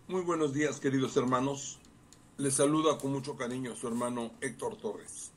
Muy buenos días, queridos hermanos. Les saluda con mucho cariño su hermano Héctor Torres.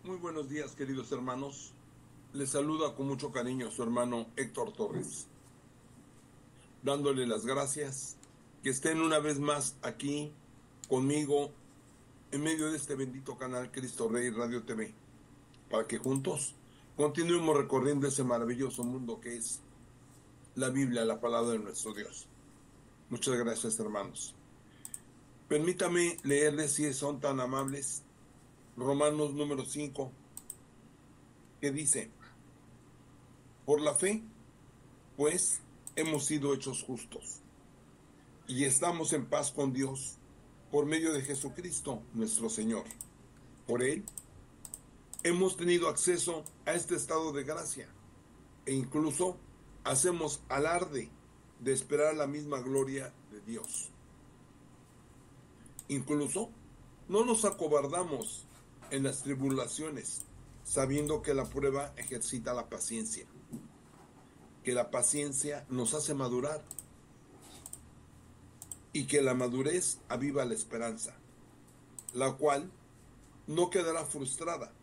Muy buenos días, queridos hermanos. Les saluda con mucho cariño su hermano Héctor Torres, dándole las gracias que estén una vez más aquí conmigo en medio de este bendito canal Cristo Rey Radio TV, para que juntos continuemos recorriendo ese maravilloso mundo que es la Biblia, la palabra de nuestro Dios. Muchas gracias, hermanos. Permítame leerles, si son tan amables, Romanos número 5, que dice: por la fe, pues, hemos sido hechos justos, y estamos en paz con Dios, por medio de Jesucristo nuestro Señor. Por Él, hemos tenido acceso a este estado de gracia, e incluso hacemos alarde de esperar la misma gloria de Dios. Incluso no nos acobardamos en las tribulaciones, sabiendo que la prueba ejercita la paciencia, que la paciencia nos hace madurar y que la madurez aviva la esperanza, la cual no quedará frustrada,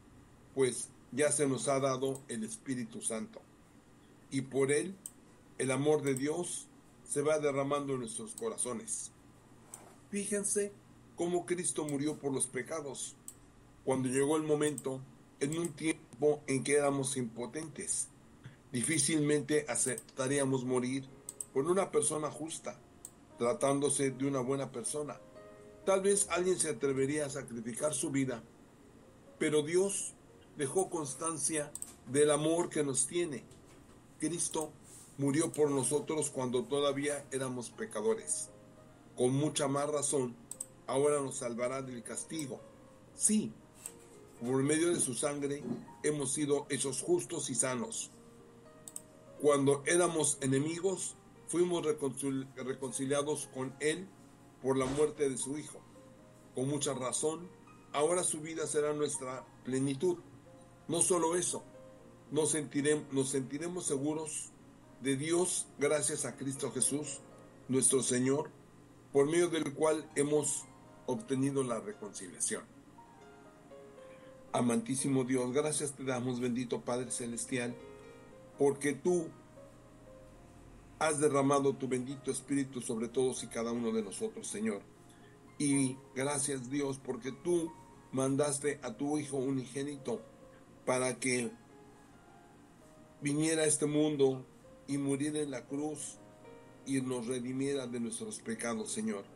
pues ya se nos ha dado el Espíritu Santo, y por él el amor de Dios se va derramando en nuestros corazones. Fíjense cómo Cristo murió por los pecados, cuando llegó el momento, en un tiempo en que éramos impotentes. Difícilmente aceptaríamos morir por una persona justa, tratándose de una buena persona. Tal vez alguien se atrevería a sacrificar su vida, pero Dios dejó constancia del amor que nos tiene. Cristo murió por nosotros cuando todavía éramos pecadores. Con mucha más razón, ahora nos salvará del castigo. Sí, por medio de su sangre hemos sido hechos justos y sanos. Cuando éramos enemigos, fuimos reconciliados con Él por la muerte de su Hijo. Con mucha razón, ahora su vida será nuestra plenitud. No solo eso, nos sentiremos seguros de Dios gracias a Cristo Jesús, nuestro Señor, por medio del cual hemos obtenido la reconciliación. Amantísimo Dios, gracias te damos, bendito Padre Celestial, porque tú has derramado tu bendito Espíritu sobre todos y cada uno de nosotros, Señor. Y gracias, Dios, porque tú mandaste a tu Hijo unigénito para que viniera a este mundo y muriera en la cruz y nos redimiera de nuestros pecados, Señor.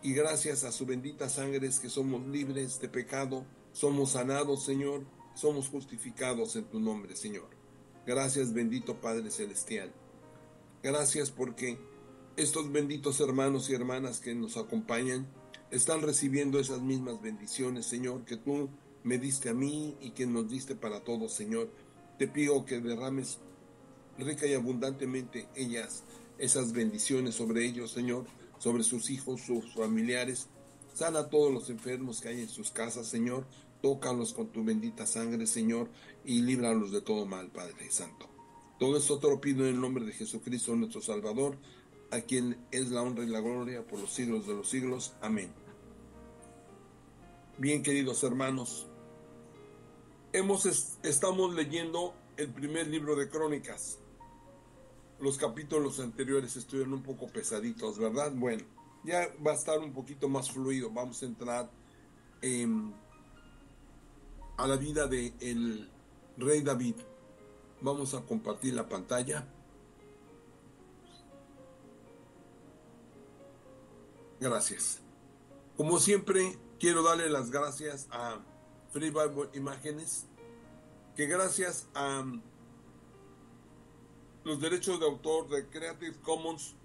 Y gracias a su bendita sangre es que somos libres de pecado, somos sanados, Señor, somos justificados en tu nombre, Señor. Gracias, bendito Padre Celestial. Gracias porque estos benditos hermanos y hermanas que nos acompañan están recibiendo esas mismas bendiciones, Señor, que tú me diste a mí y que nos diste para todos, Señor. Te pido que derrames rica y abundantemente esas bendiciones sobre ellos, Señor, sobre sus hijos, sus familiares. Sana a todos los enfermos que hay en sus casas, Señor. Tócalos con tu bendita sangre, Señor, y líbralos de todo mal, Padre Santo. Todo esto te lo pido en el nombre de Jesucristo, nuestro Salvador, a quien es la honra y la gloria por los siglos de los siglos. Amén. Bien, queridos hermanos, estamos leyendo el primer libro de Crónicas. Los capítulos anteriores estuvieron un poco pesaditos, ¿verdad? Bueno, ya va a estar un poquito más fluido. Vamos a entrar a la vida del rey David. Vamos a compartir la pantalla. Gracias. Como siempre, quiero darle las gracias a Free Bible Imágenes, que gracias a los derechos de autor de Creative Commons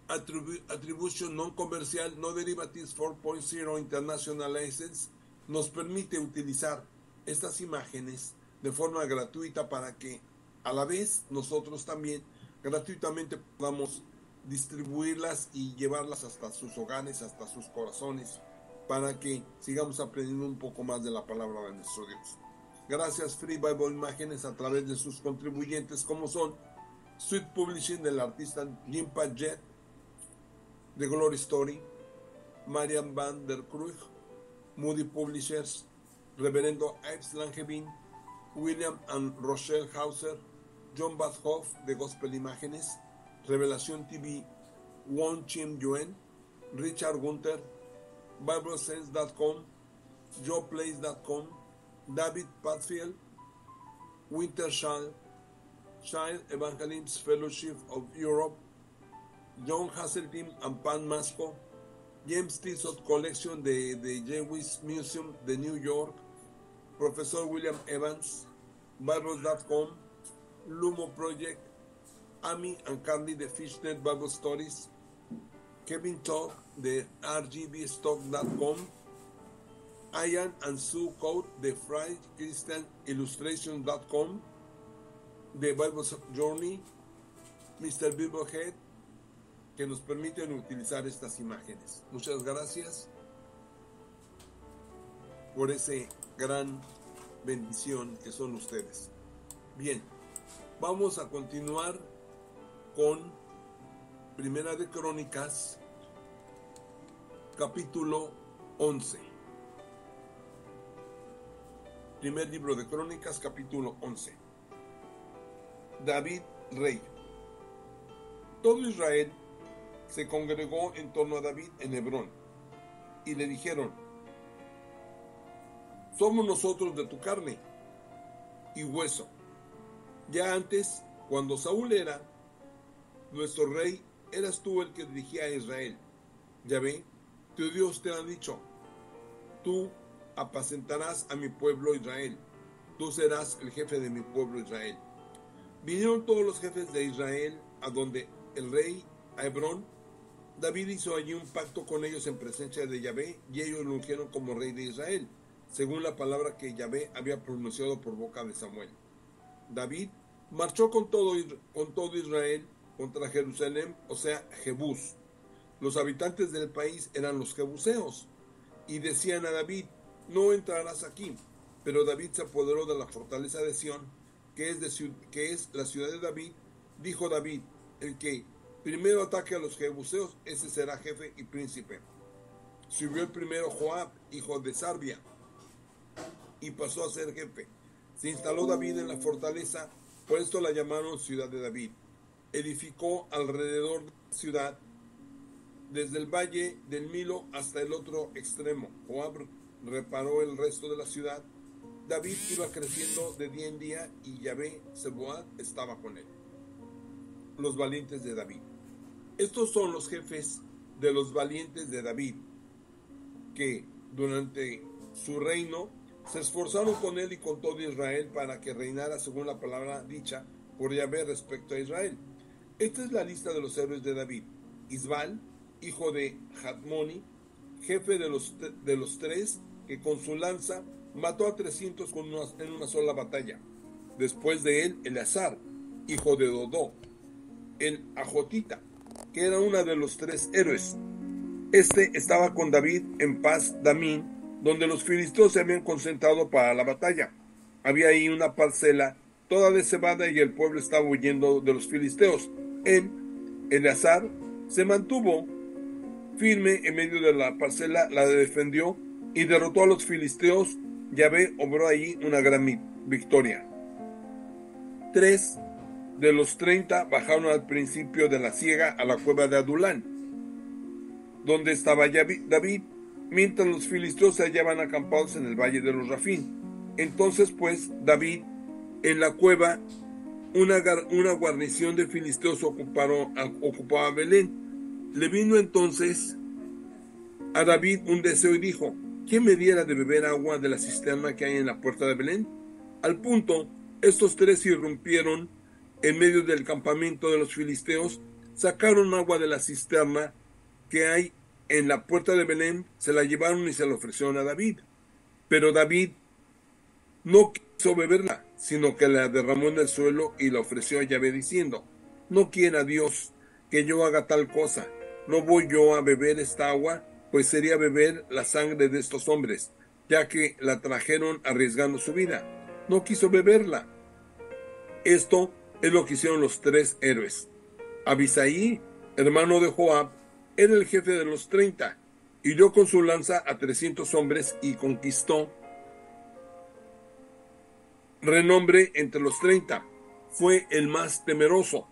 Attribution Non-Comercial No Derivatives 4.0 International License, nos permite utilizar estas imágenes de forma gratuita para que a la vez nosotros también gratuitamente podamos distribuirlas y llevarlas hasta sus hogares, hasta sus corazones, para que sigamos aprendiendo un poco más de la palabra de nuestro Dios. Gracias Free Bible Imágenes a través de sus contribuyentes, como son Sweet Publishing del artista Jim Padgett, The Glory Story, Marian van der Krug, Moody Publishers, Reverendo Ives Langevin, William and Rochelle Hauser, John Badhoff de Gospel Imágenes, Revelación TV, Won Chim Yuen, Richard Gunther, BibleSense.com, JoePlace.com, David Padfield, Wintershall, Child Evangelist Fellowship of Europe, John Hasseltine and Pan Masco, James Tissot Collection de Jewish Museum de New York, Profesor William Evans, Bibles.com, Lumo Project, Amy and Candy de Fishnet Bible Stories, Kevin Todd de RGBstock.com, Ian and Sue Code de Fried Christian Illustration.com, The Bible Journey, Mr. Biblehead, que nos permiten utilizar estas imágenes. Muchas gracias por ese gran bendición que son ustedes. Bien, vamos a continuar con Primera de Crónicas, capítulo 11. Primer libro de Crónicas, capítulo 11. David, rey. Todo Israel se congregó en torno a David en Hebrón y le dijeron: somos nosotros de tu carne y hueso. Ya antes, cuando Saúl era nuestro rey, eras tú el que dirigía a Israel. Yahvé, tu Dios, te ha dicho: tú apacentarás a mi pueblo Israel, tú serás el jefe de mi pueblo Israel. Vinieron todos los jefes de Israel a donde el rey, a Hebrón. David hizo allí un pacto con ellos en presencia de Yahvé, y ellos lo ungieron como rey de Israel, según la palabra que Yahvé había pronunciado por boca de Samuel. David marchó con todo Israel contra Jerusalén, o sea, Jebús. Los habitantes del país eran los jebuseos, y decían a David: no entrarás aquí. Pero David se apoderó de la fortaleza de Sión, que es la ciudad de David. Dijo David: el que primero ataque a los jebuseos, ese será jefe y príncipe. Subió el primero Joab, hijo de Sarbia, y pasó a ser jefe. Se instaló David en la fortaleza, por esto la llamaron ciudad de David. Edificó alrededor de la ciudad, desde el valle del Milo hasta el otro extremo. Joab reparó el resto de la ciudad. David iba creciendo de día en día, y Yahvé Sebaot estaba con él. Los valientes de David. Estos son los jefes de los valientes de David, que durante su reino se esforzaron con él y con todo Israel para que reinara según la palabra dicha por Yahvé respecto a Israel. Esta es la lista de los héroes de David. Isbal, hijo de Jadmoni, jefe de los tres, que con su lanza mató a 300 en una sola batalla. Después de él, Eleazar, hijo de Dodó, el Ajotita, que era uno de los 3 héroes. Este estaba con David en Pas Damín, donde los filisteos se habían concentrado para la batalla. Había ahí una parcela toda descebada y el pueblo estaba huyendo de los filisteos. Él, Eleazar, se mantuvo firme en medio de la parcela, la defendió y derrotó a los filisteos. Yahvé obró allí una gran victoria. 3 de los 30 bajaron al principio de la siega a la cueva de Adulán, donde estaba David, mientras los filisteos se hallaban acampados en el valle de los Rafín. Entonces pues David, en la cueva, una guarnición de filisteos ocupaba Belén. Le vino entonces a David un deseo y dijo: ¿quién me diera de beber agua de la cisterna que hay en la puerta de Belén? Al punto, estos 3 irrumpieron en medio del campamento de los filisteos, sacaron agua de la cisterna que hay en la puerta de Belén, se la llevaron y se la ofrecieron a David. Pero David no quiso beberla, sino que la derramó en el suelo y la ofreció a Yahvé diciendo: no quiera Dios que yo haga tal cosa, no voy yo a beber esta agua, pues sería beber la sangre de estos hombres, ya que la trajeron arriesgando su vida. No quiso beberla. Esto es lo que hicieron los 3 héroes. Abisaí, hermano de Joab, era el jefe de los 30, hirió con su lanza a 300 hombres y conquistó renombre entre los 30. Fue el más temeroso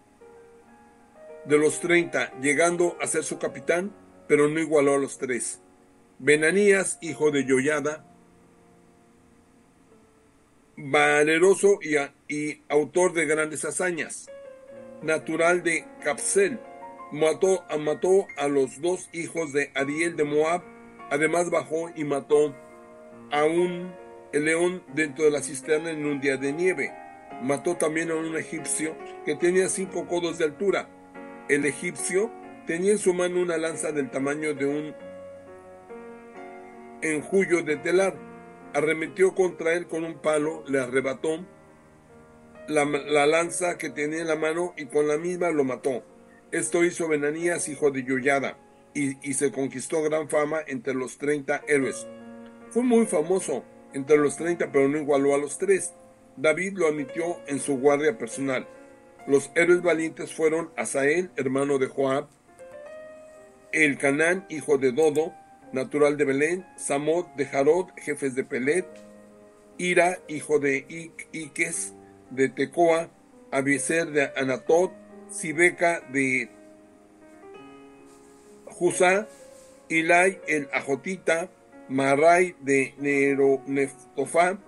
de los 30, llegando a ser su capitán, pero no igualó a los 3. Benanías, hijo de Yoyada, valeroso y autor de grandes hazañas, natural de Capsel, mató a los 2 hijos de Ariel de Moab. Además bajó y mató a el león dentro de la cisterna en un día de nieve. Mató también a un egipcio que tenía 5 codos de altura. El egipcio tenía en su mano una lanza del tamaño de un enjullo de telar. Arremetió contra él con un palo, le arrebató la lanza que tenía en la mano y con la misma lo mató. Esto hizo Benanías, hijo de Yoyada, y se conquistó gran fama entre los 30 héroes. Fue muy famoso entre los 30, pero no igualó a los 3. David lo admitió en su guardia personal. Los héroes valientes fueron Asael, hermano de Joab, Elcanán, hijo de Dodo, natural de Belén, Samod de Jarod, jefes de Pelet, Ira, hijo de Iques, de Tecoa, Abiezer de Anatot, Sibeca de Jusá, Ilai el Ajotita, Marai de Neftofá,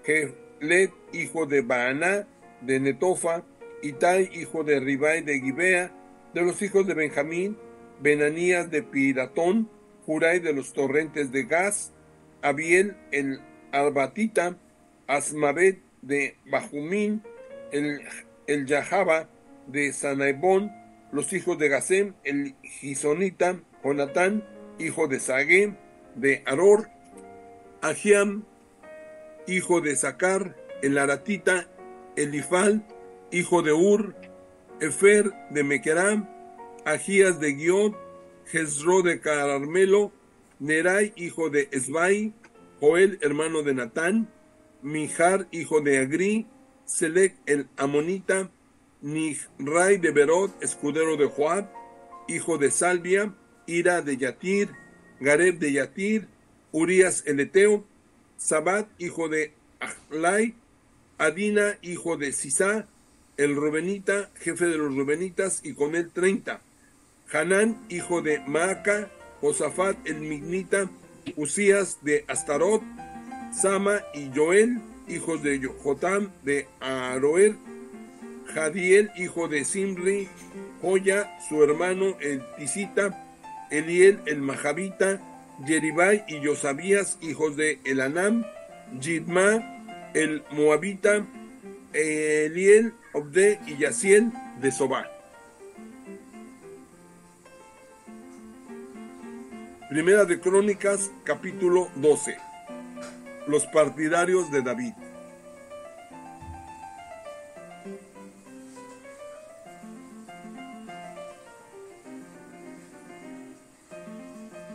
Jelet, hijo de Baaná, de Netofa, Itai, hijo de Ribai de Gibea, de los hijos de Benjamín, Benanías de Piratón, Jurai de los torrentes de Gaz, Abiel el Arbatita, Asmabet de Bajumín, el Yahaba de Sanaibón, los hijos de Gasem, el Gisonita, Jonatán, hijo de Sagué, de Aror, Ahiam, hijo de Sacar, el Aratita, Elifal, hijo de Ur, Efer de Mequeram, Agías de Guión, Jezro de Carmelo, Nerai, hijo de Esbai, Joel, hermano de Natán, Mijar, hijo de Agri, Selec el Amonita, Nihrai de Berot, escudero de Joab, hijo de Salvia, Ira de Yatir, Gareb de Yatir, Urías el Eteo, Sabat, hijo de Ahlai, Adina, hijo de Sisá, el Rubenita, jefe de los Rubenitas, y con él 30. Hanán, hijo de Maaca, Josafat el Mignita, Usías de Astarot, Sama y Joel, hijos de Jotam de Aroer, Jadiel, hijo de Simri, Joya, su hermano el Tisita, Eliel el Majabita, Yeribai y Yosabías, hijos de Elanam, Yidma el Moabita, Eliel, Obde y Yaciel de Sobá. Primera de Crónicas, capítulo 12. Los partidarios de David.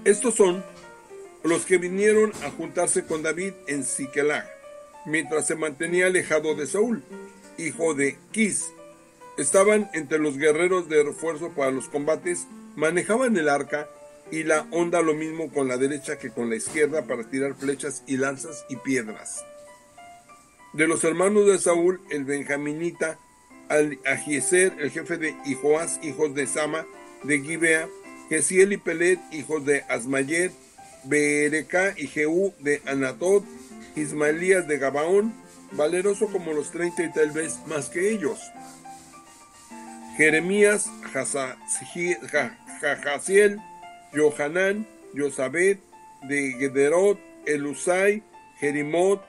Estos son los que vinieron a juntarse con David en Siquelag, mientras se mantenía alejado de Saúl, hijo de Quis. Estaban entre los guerreros de refuerzo para los combates, manejaban el arca y la honda, lo mismo con la derecha que con la izquierda, para tirar flechas y lanzas y piedras. De los hermanos de Saúl, el benjaminita Ahiezer, el jefe de Joás, hijos de Sama, de Gibea, Gesiel y Pelet, hijos de Asmayer, Bereca y Jehú de Anatot, Ismaelías de Gabaón, valeroso como los 30 y tal vez más que ellos. Jeremías, Jahaziel, Johanán, Josabed, de Gederot, Elusai, Jerimot,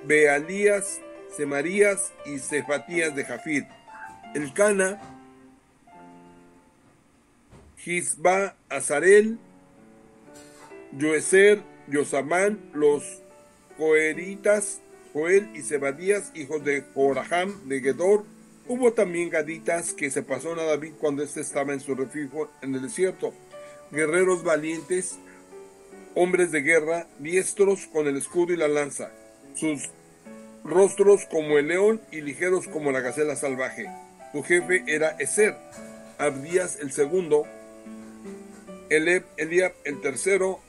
Bealías, Semarías y Cefatías de Jafid. Elcana, Gisba, Azarel, Joezer, Yosamán, los coeritas, Joel y Zebadías, hijos de Joraham de Gedor. Hubo también gaditas que se pasaron a David cuando éste estaba en su refugio en el desierto. Guerreros valientes, hombres de guerra, diestros con el escudo y la lanza, sus rostros como el león y ligeros como la gacela salvaje. Su jefe era Ezer, Abdías el segundo, Eliab el tercero,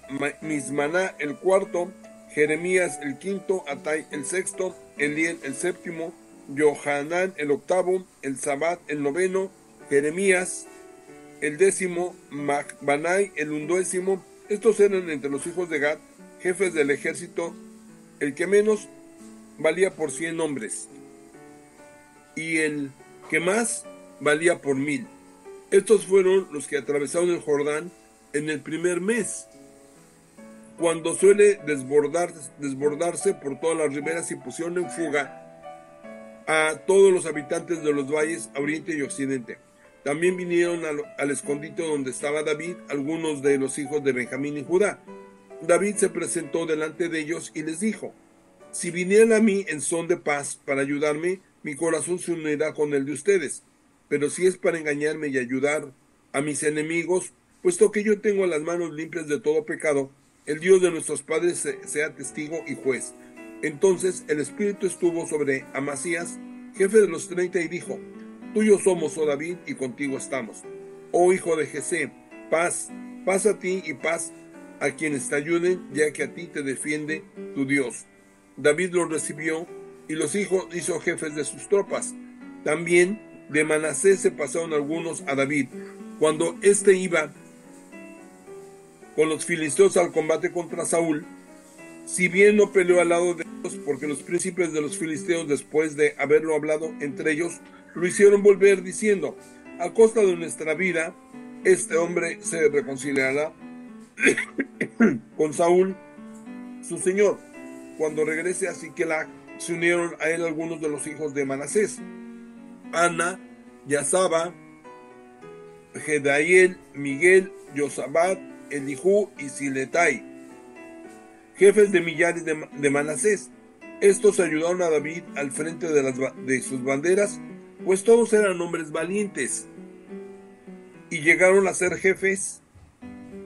Mismaná el cuarto, Jeremías el quinto, Atai el sexto, Eliel el séptimo, Johanán el octavo, el Sabat el noveno, Jeremías el décimo, Macbanai el undécimo. Estos eran entre los hijos de Gad, jefes del ejército, el que menos valía por 100 hombres y el que más valía por 1000. Estos fueron los que atravesaron el Jordán en el primer mes, cuando suele desbordarse por todas las riberas, y pusieron en fuga a todos los habitantes de los valles a oriente y occidente. También vinieron al escondite donde estaba David algunos de los hijos de Benjamín y Judá. David se presentó delante de ellos y les dijo: si vinieran a mí en son de paz para ayudarme, mi corazón se unirá con el de ustedes. Pero si es para engañarme y ayudar a mis enemigos, puesto que yo tengo las manos limpias de todo pecado, el Dios de nuestros padres sea testigo y juez. Entonces el Espíritu estuvo sobre Amasías, jefe de los 30, y dijo: tuyo somos, oh David, y contigo estamos. Oh hijo de Jesé, paz a ti y paz a quienes te ayuden, ya que a ti te defiende tu Dios. David los recibió y los hizo jefes de sus tropas. También de Manasés se pasaron algunos a David, cuando éste iba con los filisteos al combate contra Saúl. Si bien no peleó al lado de ellos, porque los príncipes de los filisteos, después de haberlo hablado entre ellos, lo hicieron volver diciendo: a costa de nuestra vida, este hombre se reconciliará con Saúl, su señor. Cuando regrese a Siquelag, se unieron a él algunos de los hijos de Manasés: Ana, Yazaba, Gedaiel, Miguel, Yosabat, Elijú y Siletai, jefes de millares de Manasés. Estos ayudaron a David al frente de sus banderas, pues todos eran hombres valientes, y llegaron a ser jefes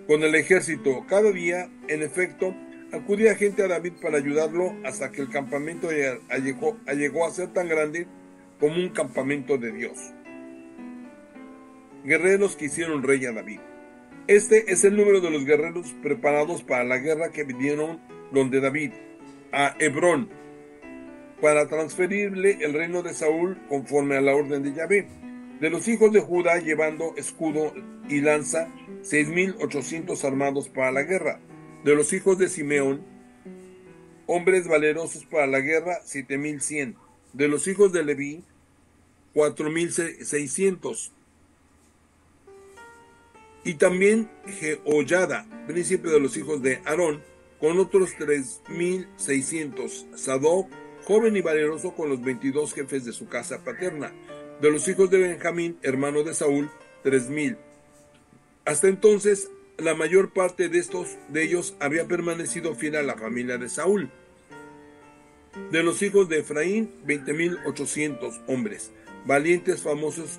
con el ejército. Cada día, en efecto, acudía gente a David para ayudarlo, hasta que el campamento llegó a ser tan grande como un campamento de Dios. Guerreros que hicieron rey a David. Este es el número de los guerreros preparados para la guerra que vinieron donde David, a Hebrón, para transferirle el reino de Saúl conforme a la orden de Yahvé. De los hijos de Judá, llevando escudo y lanza, 6,800 armados para la guerra. De los hijos de Simeón, hombres valerosos para la guerra, 7,100. De los hijos de Leví, 4,600. Y también Jehoyada, príncipe de los hijos de Aarón, con otros 3,600. Sadoc, joven y valeroso, con los 22 jefes de su casa paterna. De los hijos de Benjamín, hermano de Saúl, 3,000. Hasta entonces, la mayor parte de ellos había permanecido fiel a la familia de Saúl. De los hijos de Efraín, 20,800 hombres, valientes, famosos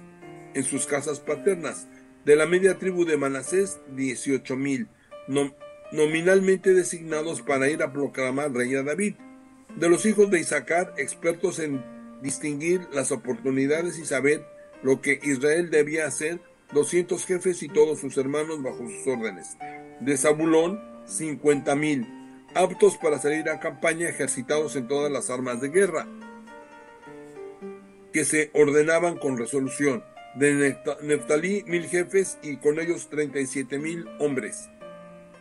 en sus casas paternas. De la media tribu de Manasés, 18,000. nominalmente designados para ir a proclamar rey a David. De los hijos de Isaacar, expertos en distinguir las oportunidades y saber lo que Israel debía hacer, 200 jefes y todos sus hermanos bajo sus órdenes. De Zabulón, 50,000, aptos para salir a campaña, ejercitados en todas las armas de guerra, que se ordenaban con resolución. De Neftalí, 1,000 jefes y con ellos 37,000 hombres.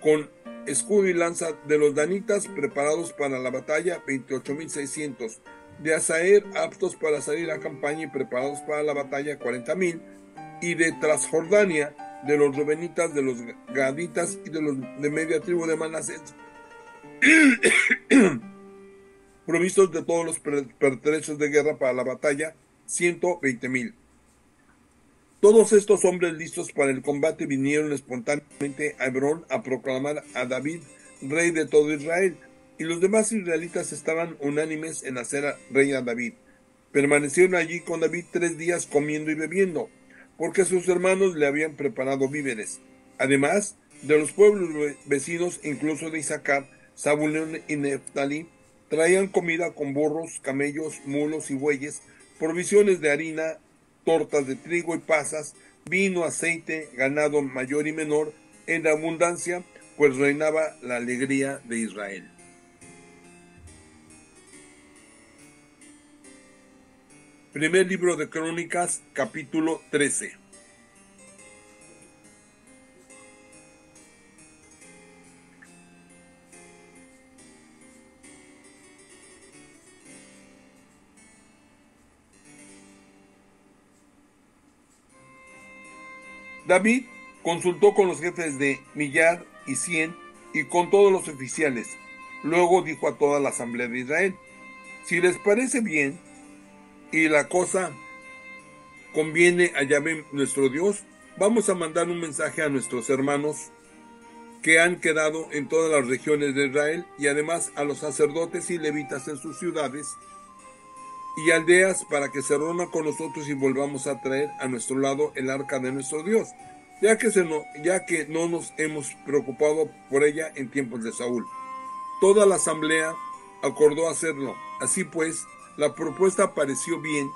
Con escudo y lanza de los danitas, preparados para la batalla, 28,600. De Asaer, aptos para salir a campaña y preparados para la batalla, 40,000. Y de Transjordania, de los rubenitas, de los gaditas y de los de media tribu de Manasés, provistos de todos los pertrechos de guerra para la batalla, 120,000. Todos estos hombres listos para el combate vinieron espontáneamente a Hebrón a proclamar a David rey de todo Israel, y los demás israelitas estaban unánimes en hacer rey a David. Permanecieron allí con David 3 días comiendo y bebiendo, porque sus hermanos le habían preparado víveres. Además, de los pueblos vecinos, incluso de Isaacar, Zabulón y Neftalí, traían comida con burros, camellos, mulos y bueyes, provisiones de harina, tortas de trigo y pasas, vino, aceite, ganado mayor y menor, en abundancia, pues reinaba la alegría de Israel. Primer libro de Crónicas, capítulo 13. David consultó con los jefes de 1,000 y 100 y con todos los oficiales. Luego dijo a toda la asamblea de Israel: si les parece bien y la cosa conviene a Yahvé nuestro Dios, vamos a mandar un mensaje a nuestros hermanos que han quedado en todas las regiones de Israel, y además a los sacerdotes y levitas en sus ciudades y aldeas, para que se reúnan con nosotros y volvamos a traer a nuestro lado el arca de nuestro Dios, ya que no nos hemos preocupado por ella en tiempos de Saúl. Toda la asamblea acordó hacerlo. Así pues, la propuesta pareció bien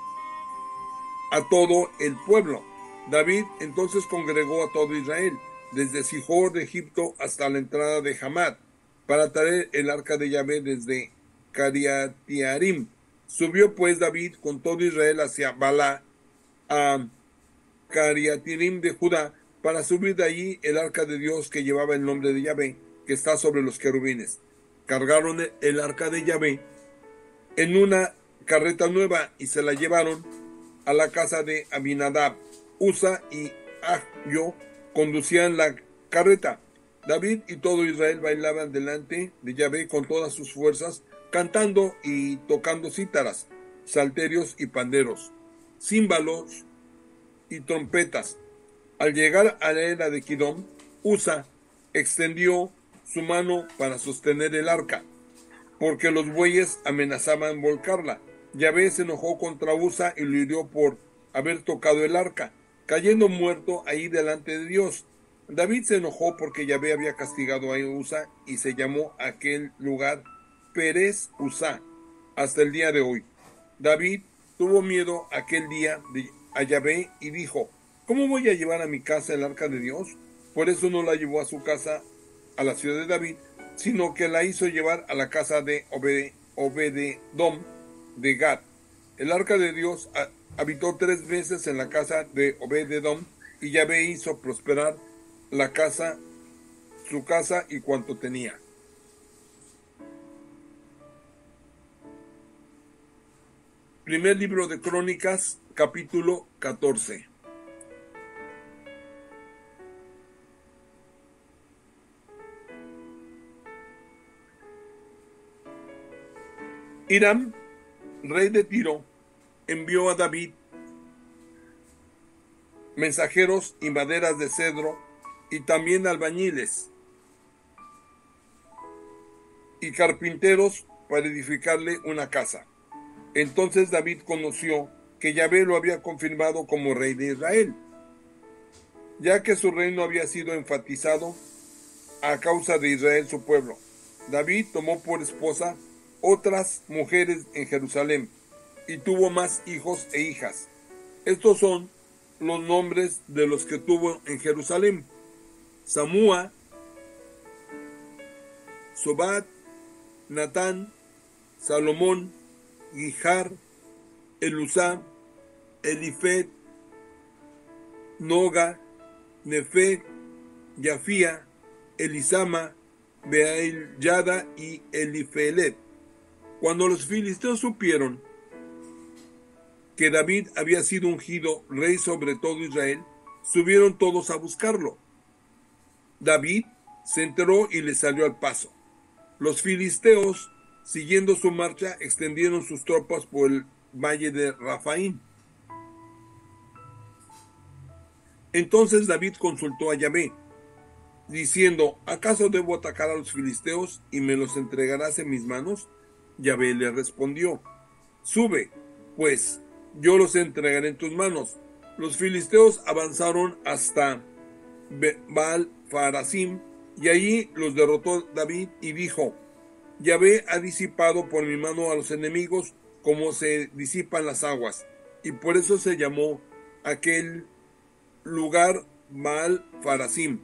a todo el pueblo. David entonces congregó a todo Israel, desde Sihor de Egipto hasta la entrada de Hamat, para traer el arca de Yahvé desde Kiriat-Jearim. Subió pues David con todo Israel hacia Balá, a Kiriat-Jearim de Judá, para subir de allí el arca de Dios que llevaba el nombre de Yahvé, que está sobre los querubines. Cargaron el arca de Yahvé en una carreta nueva y se la llevaron a la casa de Abinadab. Usa y Ahio conducían la carreta. David y todo Israel bailaban delante de Yahvé con todas sus fuerzas, cantando y tocando cítaras, salterios y panderos, címbalos y trompetas. Al llegar a la era de Kidón, Usa extendió su mano para sostener el arca, porque los bueyes amenazaban volcarla. Yahvé se enojó contra Usa y lo hirió por haber tocado el arca, cayendo muerto ahí delante de Dios. David se enojó porque Yahvé había castigado a Usa y se llamó aquel lugar Pérez Usa hasta el día de hoy. David tuvo miedo aquel día a Yahvé y dijo: ¿cómo voy a llevar a mi casa el arca de Dios? Por eso no la llevó a su casa, a la ciudad de David, sino que la hizo llevar a la casa de Obededom de Gad. El arca de Dios habitó 3 meses en la casa de Obededom, y Yahvé hizo prosperar la casa, su casa y cuanto tenía. Primer libro de Crónicas, capítulo 14. Hiram, rey de Tiro, envió a David mensajeros y maderas de cedro, y también albañiles y carpinteros para edificarle una casa. Entonces David conoció que Yahvé lo había confirmado como rey de Israel, ya que su reino había sido enfatizado a causa de Israel su pueblo. David tomó por esposa otras mujeres en Jerusalén y tuvo más hijos e hijas. Estos son los nombres de los que tuvo en Jerusalén: Samúa, Sobat, Natán, Salomón, Gihar, Elusá, Elifet, Noga, Nefet, Yafía, Elisama, Bealyada y Elifelet. Cuando los filisteos supieron que David había sido ungido rey sobre todo Israel, subieron todos a buscarlo. David se enteró y le salió al paso. Los filisteos, siguiendo su marcha, extendieron sus tropas por el valle de Rafaín. Entonces David consultó a Yahvé, diciendo: ¿acaso debo atacar a los filisteos y me los entregarás en mis manos? Yahvé le respondió: sube, pues yo los entregaré en tus manos. Los filisteos avanzaron hasta Baal-Farasim, y allí los derrotó David y dijo: Yahvé ha disipado por mi mano a los enemigos como se disipan las aguas. Y por eso se llamó aquel lugar Baal-Farasim.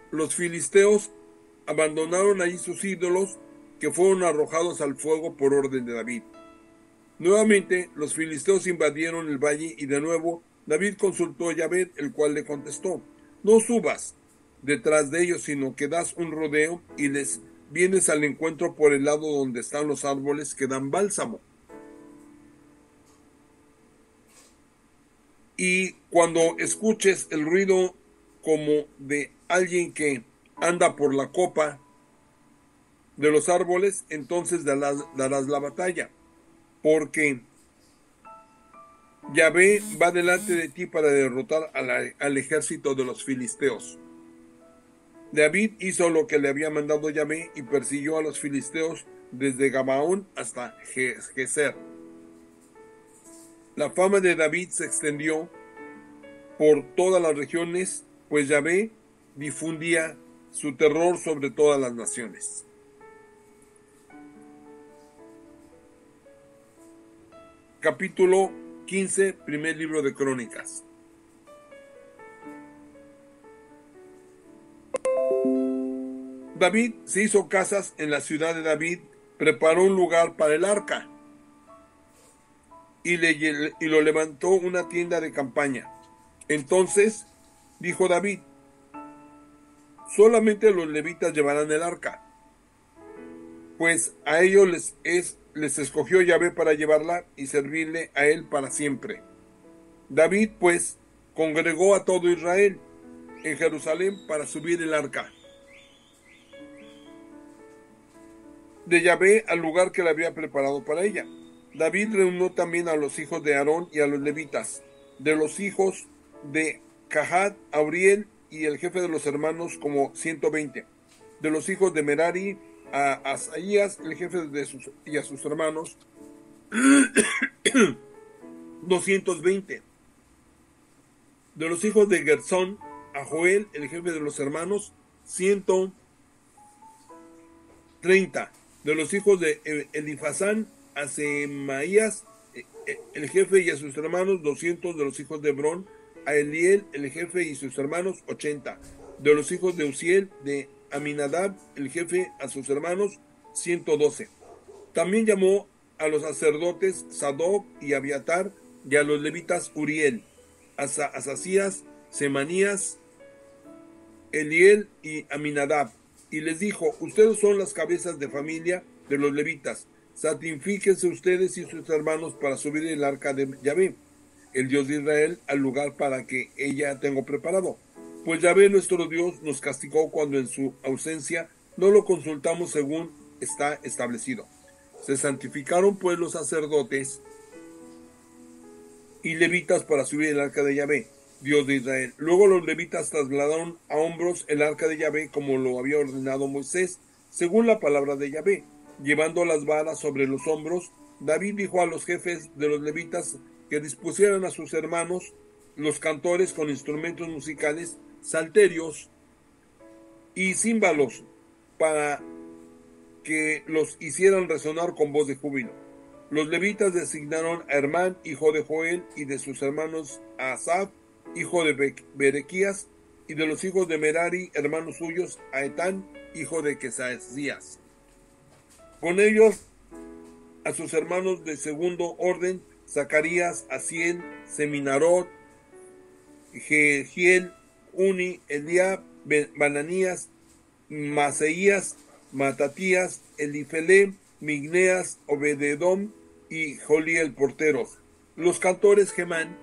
Los filisteos abandonaron allí sus ídolos, que fueron arrojados al fuego por orden de David. Nuevamente los filisteos invadieron el valle y de nuevo David consultó a Yahvé, el cual le contestó: no subas detrás de ellos, sino que das un rodeo y les vienes al encuentro por el lado donde están los árboles que dan bálsamo. Y cuando escuches el ruido como de alguien que anda por la copa de los árboles, entonces darás la batalla, porque Yahvé va delante de ti para derrotar al ejército de los filisteos. David hizo lo que le había mandado Yahvé y persiguió a los filisteos desde Gabaón hasta Gezer. La fama de David se extendió por todas las regiones, pues Yahvé difundía su terror sobre todas las naciones. Capítulo 15, primer libro de Crónicas. David se hizo casas en la ciudad de David, preparó un lugar para el arca y lo levantó una tienda de campaña. Entonces dijo David: solamente los levitas llevarán el arca, pues a ellos les escogió Yahvé para llevarla y servirle a él para siempre. David pues congregó a todo Israel en Jerusalén para subir el arca de Yahvé al lugar que le había preparado para ella. David reunió también a los hijos de Aarón y a los levitas, de los hijos de Cahat, a Uriel y el jefe de los hermanos, como 120, de los hijos de Merari, a Asaías, el jefe y a sus hermanos, 220, de los hijos de Gersón, a Joel, el jefe de los hermanos, 130, de los hijos de Elifasán, a Semaías, el jefe y a sus hermanos, 200, de los hijos de Hebrón, a Eliel, el jefe y sus hermanos, 80, de los hijos de Uziel, de Aminadab, el jefe, a sus hermanos, 112. También llamó a los sacerdotes Sadoc y Abiatar, y a los levitas Uriel, Asasías, Semanías, Eliel y Aminadab, y les dijo: ustedes son las cabezas de familia de los levitas, santifíquense ustedes y sus hermanos para subir el arca de Yahvé, el Dios de Israel, al lugar para que ella tengo preparado. Pues Yahvé nuestro Dios nos castigó cuando en su ausencia no lo consultamos según está establecido. Se santificaron pues los sacerdotes y levitas para subir el arca de Yahvé, Dios de Israel. Luego los levitas trasladaron a hombros el arca de Yahvé como lo había ordenado Moisés, según la palabra de Yahvé, llevando las varas sobre los hombros. David dijo a los jefes de los levitas que dispusieran a sus hermanos, los cantores, con instrumentos musicales, salterios y címbalos para que los hicieran resonar con voz de júbilo. Los levitas designaron a Hermán, hijo de Joel, y de sus hermanos a Asaf, hijo de Berequías, y de los hijos de Merari, hermanos suyos, a Etán, hijo de Quesasías. Con ellos a sus hermanos de segundo orden, Zacarías, Asiel, Seminarot, Jehiel, Uni, Eliab, Bananías, Maseías, Matatías, Elifele, Migneas, Obededom y Joliel porteros. Los cantores Gemán,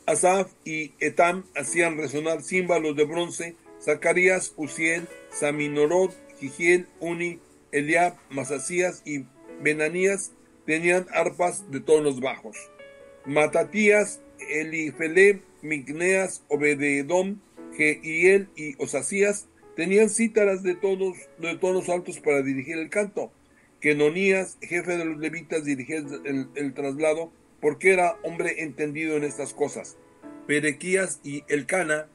Asaf y Etam hacían resonar címbalos de bronce. Zacarías, Uziel, Saminorot, Jehiel, Uni, Eliab, Masasías y Benanías tenían arpas de tonos bajos. Matatías, Elifele, Migneas, Obededom, Jehiel y Osasías tenían cítaras de tonos altos para dirigir el canto. Quenonías, jefe de los levitas, dirigía el traslado porque era hombre entendido en estas cosas. Berequías y Elcana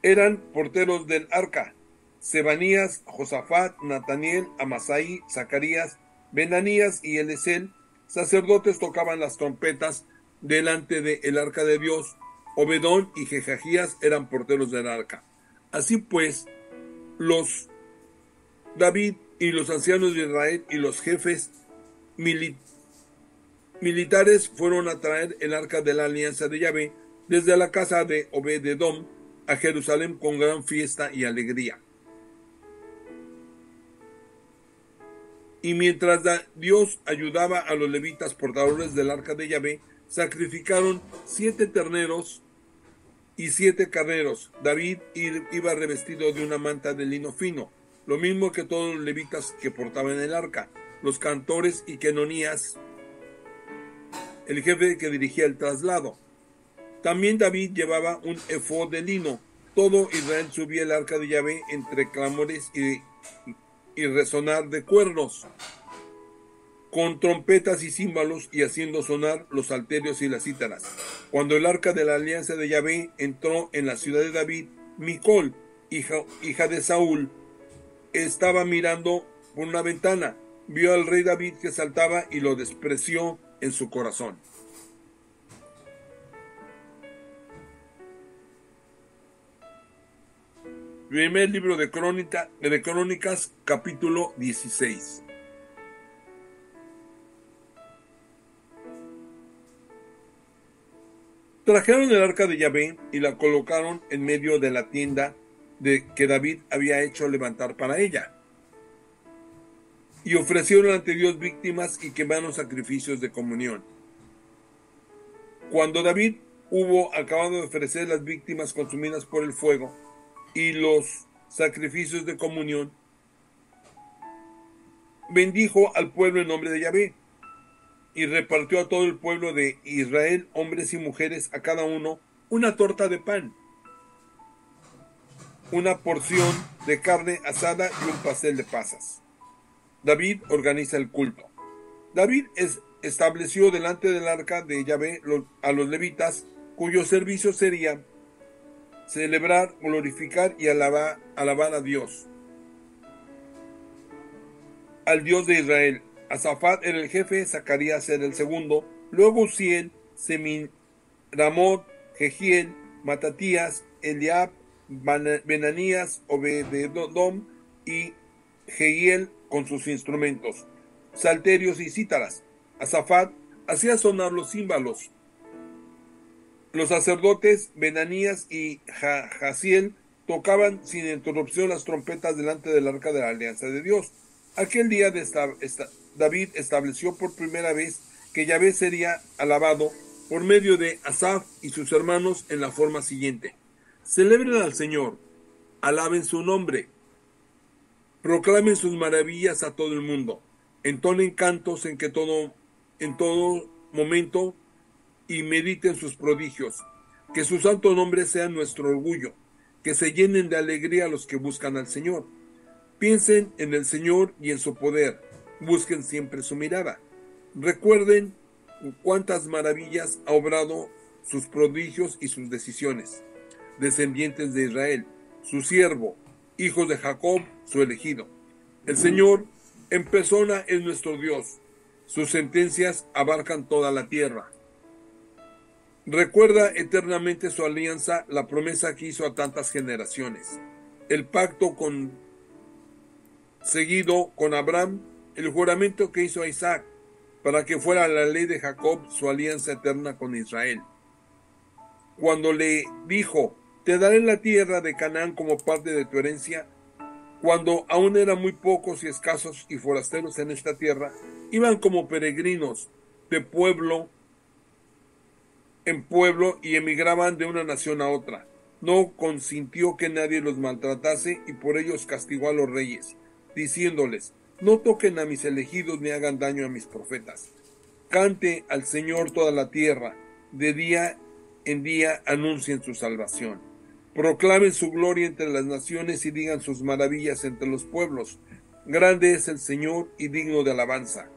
eran porteros del arca. Sebanías, Josafat, Nataniel, Amasai, Zacarías, Benanías y Eliezer, sacerdotes, tocaban las trompetas delante del arca de Dios. Obedón y Jehajías eran porteros del arca. Así pues, David y los ancianos de Israel y los jefes militares fueron a traer el arca de la alianza de Yahvé desde la casa de Obededom a Jerusalén con gran fiesta y alegría. Y mientras Dios ayudaba a los levitas portadores del arca de Yahvé, sacrificaron 7 terneros y 7 carneros. David iba revestido de una manta de lino fino, lo mismo que todos los levitas que portaban el arca, los cantores y Quenonías, el jefe que dirigía el traslado. También David llevaba un efod de lino. Todo Israel subía el arca de Yahvé entre clamores y resonar de cuernos, con trompetas y címbalos, y haciendo sonar los salterios y las cítaras. Cuando el arca de la alianza de Yahvé entró en la ciudad de David, Micol, hija de Saúl, estaba mirando por una ventana. Vio al rey David que saltaba y lo despreció en su corazón. Primer libro de Crónicas, capítulo 16. Trajeron el arca de Yahvé y la colocaron en medio de la tienda que David había hecho levantar para ella. Y ofrecieron ante Dios víctimas y quemaron sacrificios de comunión. Cuando David hubo acabado de ofrecer las víctimas consumidas por el fuego y los sacrificios de comunión, bendijo al pueblo en nombre de Yahvé y repartió a todo el pueblo de Israel, hombres y mujeres, a cada uno una torta de pan, una porción de carne asada y un pastel de pasas. David organiza el culto. David estableció delante del arca de Yahvé a los levitas, cuyo servicio sería celebrar, glorificar y alabar a Dios, al Dios de Israel. Asafat era el jefe, Zacarías era el segundo, luego Uziel, Semiramot, Jehiel, Matatías, Eliab, Benanías, Obededom y Jehiel con sus instrumentos, salterios y cítaras. Asafat hacía sonar los címbalos. Los sacerdotes Benanías y Jaziel tocaban sin interrupción las trompetas delante del arca de la alianza de Dios. Aquel día David estableció por primera vez que Yahvé sería alabado por medio de Asaf y sus hermanos en la forma siguiente: celebren al Señor, alaben su nombre, proclamen sus maravillas a todo el mundo, entonen cantos en todo momento y mediten sus prodigios. Que su santo nombre sea nuestro orgullo, que se llenen de alegría los que buscan al Señor. Piensen en el Señor y en su poder, busquen siempre su mirada. Recuerden cuántas maravillas ha obrado, sus prodigios y sus decisiones. descendientes de Israel, su siervo, hijos de Jacob, su elegido. El Señor en persona es nuestro Dios. Sus sentencias abarcan toda la tierra. Recuerda eternamente su alianza, la promesa que hizo a tantas generaciones. El pacto seguido con Abraham, el juramento que hizo a Isaac, para que fuera la ley de Jacob, su alianza eterna con Israel. Cuando le dijo, te daré la tierra de Canaán como parte de tu herencia, cuando aún eran muy pocos y escasos y forasteros en esta tierra, iban como peregrinos de pueblo en pueblo y emigraban de una nación a otra. No consintió que nadie los maltratase y por ellos castigó a los reyes, diciéndoles, no toquen a mis elegidos ni hagan daño a mis profetas. Cante al Señor toda la tierra, de día en día anuncien su salvación. Proclamen su gloria entre las naciones y digan sus maravillas entre los pueblos. Grande es el Señor y digno de alabanza,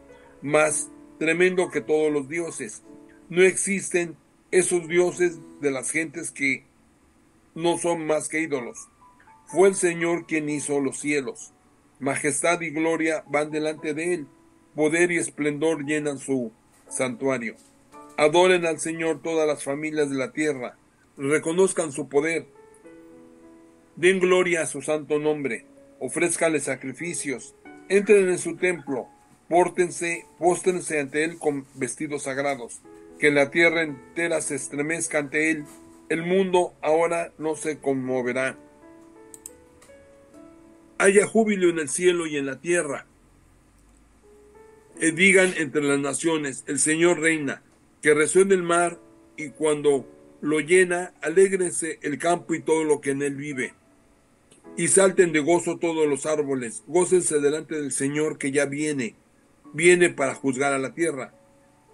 más tremendo que todos los dioses. No existen esos dioses de las gentes que no son más que ídolos. Fue el Señor quien hizo los cielos. Majestad y gloria van delante de él. Poder y esplendor llenan su santuario. Adoren al Señor todas las familias de la tierra. Reconozcan su poder. Den gloria a su santo nombre. Ofrézcanle sacrificios. Entren en su templo. Póstrense ante él con vestidos sagrados. Que la tierra entera se estremezca ante él. El mundo ahora no se conmoverá. Haya júbilo en el cielo y en la tierra. Digan entre las naciones, el Señor reina. Que resuene el mar y cuando lo llena, alégrense el campo y todo lo que en él vive. Y salten de gozo todos los árboles. Gócense delante del Señor que ya viene para juzgar a la tierra.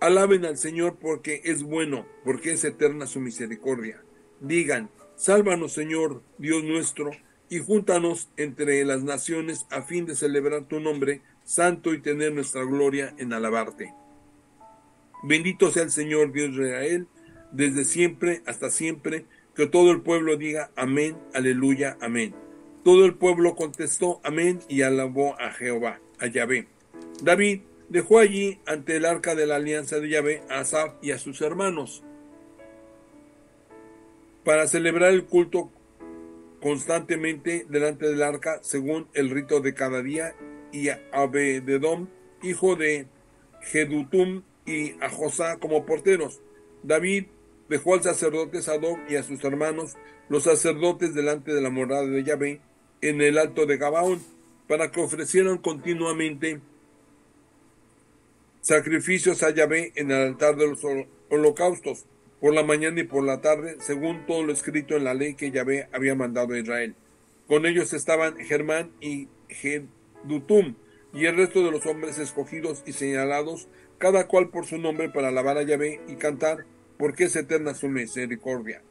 Alaben al Señor porque es bueno, porque es eterna su misericordia. Digan, sálvanos Señor, Dios nuestro, y júntanos entre las naciones a fin de celebrar tu nombre santo y tener nuestra gloria en alabarte. Bendito sea el Señor Dios de Israel, desde siempre hasta siempre, que todo el pueblo diga amén, aleluya, amén. Todo el pueblo contestó amén y alabó a Jehová, a Yahvé. David dejó allí ante el arca de la alianza de Yahvé a Asaf y a sus hermanos para celebrar el culto constantemente delante del arca según el rito de cada día, y a Abededom, hijo de Jedutum, y a Josá como porteros. David dejó al sacerdote Sadoc y a sus hermanos, los sacerdotes, delante de la morada de Yahvé en el alto de Gabaón, para que ofrecieran continuamente sacrificios a Yahvé en el altar de los holocaustos, por la mañana y por la tarde, según todo lo escrito en la ley que Yahvé había mandado a Israel. Con ellos estaban Germán y Jedutum, y el resto de los hombres escogidos y señalados, cada cual por su nombre, para alabar a Yahvé y cantar, porque es eterna su misericordia.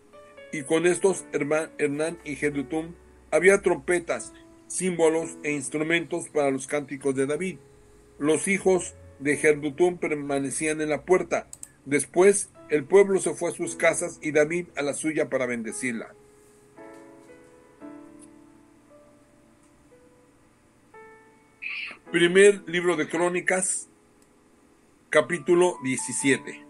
Y con estos, Hernán y Jedutum, había trompetas, símbolos e instrumentos para los cánticos de David. Los hijos de Jedutum permanecían en la puerta. Después, el pueblo se fue a sus casas y David a la suya para bendecirla. Primer libro de Crónicas, capítulo 17.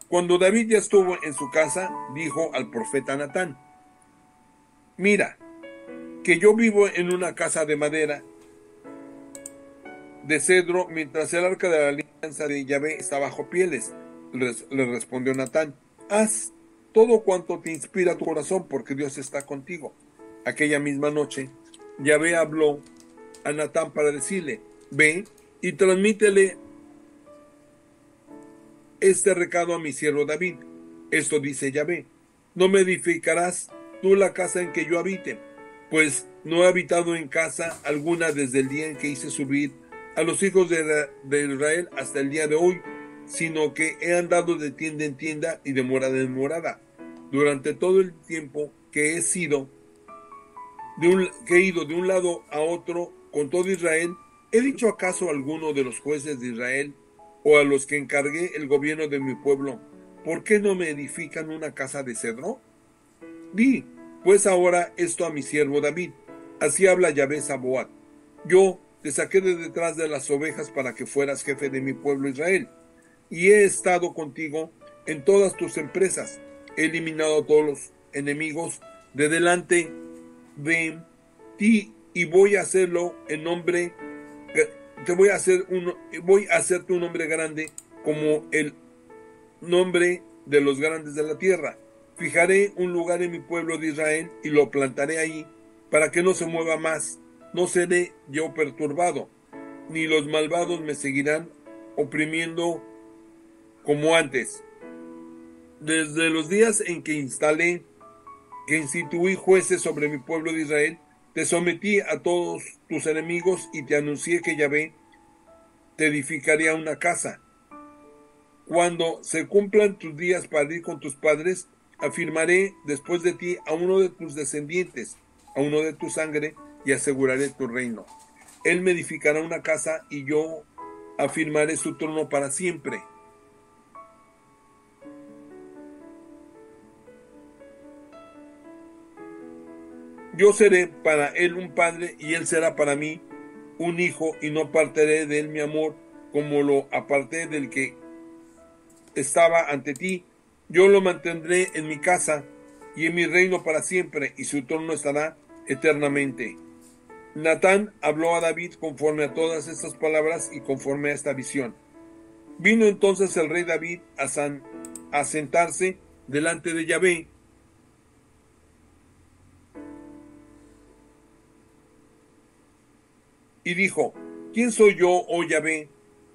Cuando David ya estuvo en su casa, dijo al profeta Natán: mira, que yo vivo en una casa de madera de cedro, mientras el arca de la alianza de Yahvé está bajo pieles. Le respondió Natán: haz todo cuanto te inspira tu corazón, porque Dios está contigo. Aquella misma noche, Yahvé habló a Natán para decirle: ve y transmítele este recado a mi siervo David. Esto dice Yahvé: no me edificarás tú la casa en que yo habite, pues no he habitado en casa alguna desde el día en que hice subir a los hijos de Israel hasta el día de hoy, sino que he andado de tienda en tienda y de morada en morada. Durante todo el tiempo que he ido de un lado a otro con todo Israel, ¿he dicho acaso a alguno de los jueces de Israel: o a los que encargué el gobierno de mi pueblo, ¿por qué no me edifican una casa de cedro? Di, pues ahora esto a mi siervo David. Así habla Yahvé Sabaoth. Yo te saqué de detrás de las ovejas para que fueras jefe de mi pueblo Israel, y he estado contigo en todas tus empresas. He eliminado a todos los enemigos de delante de ti, y voy a hacerlo en nombre, voy a hacerte un nombre grande como el nombre de los grandes de la tierra. Fijaré un lugar en mi pueblo de Israel y lo plantaré ahí para que no se mueva más. No seré yo perturbado, ni los malvados me seguirán oprimiendo como antes. Desde los días en que instituí jueces sobre mi pueblo de Israel, te sometí a todos tus enemigos y te anuncié que Yahvé te edificaría una casa. Cuando se cumplan tus días para ir con tus padres, afirmaré después de ti a uno de tus descendientes, a uno de tu sangre, y aseguraré tu reino. Él me edificará una casa y yo afirmaré su trono para siempre. Yo seré para él un padre y él será para mí un hijo, y no apartaré de él mi amor como lo aparté del que estaba ante ti. Yo lo mantendré en mi casa y en mi reino para siempre, y su trono estará eternamente. Natán habló a David conforme a todas estas palabras y conforme a esta visión. Vino entonces el rey David a sentarse delante de Yahvé, y dijo: ¿Quién soy yo, oh Yahvé,